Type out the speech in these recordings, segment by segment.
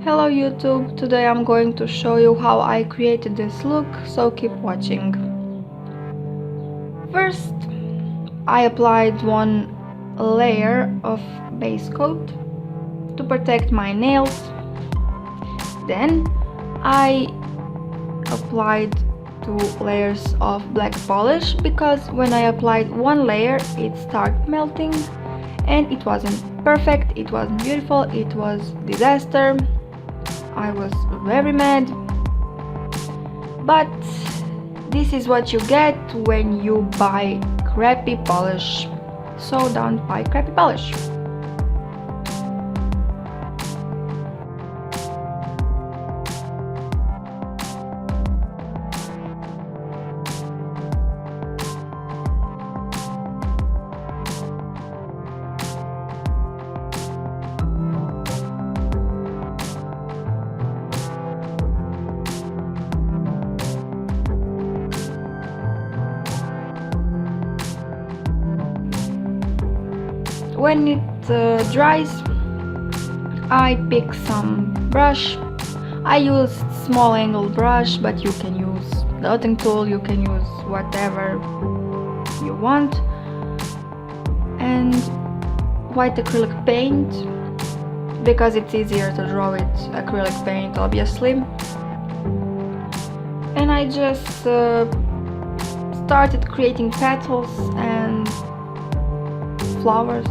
Hello YouTube, today I'm going to show you how I created this look, so keep watching. First, I applied one layer of base coat to protect my nails. Then I applied 2 layers of black polish because when I applied one layer it started melting and it wasn't perfect, it wasn't beautiful, it was disaster. I was very mad, but this is what you get when you buy crappy polish, so don't buy crappy polish. When it dries, I pick some brush. I use small angle brush, but you can use dotting tool, you can use whatever you want. And white acrylic paint, because it's easier to draw with acrylic paint, obviously. And I just started creating petals and flowers.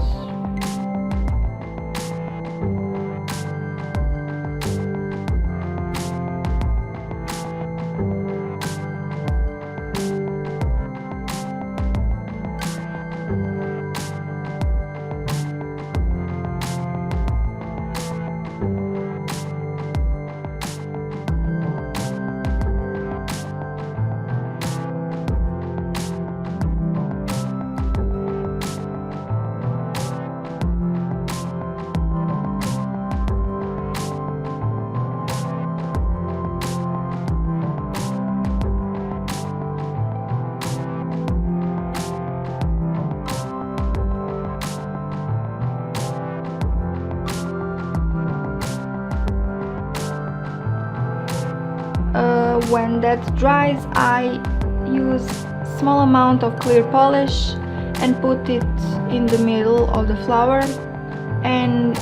When that dries, I use small amount of clear polish and put it in the middle of the flower, and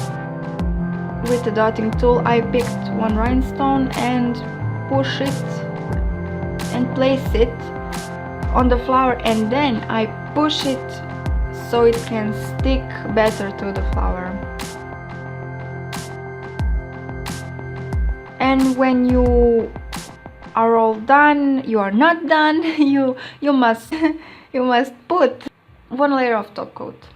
with the dotting tool I picked one rhinestone and push it and place it on the flower, and then I push it so it can stick better to the flower. And when you are all done, you are not done, you must put one layer of top coat.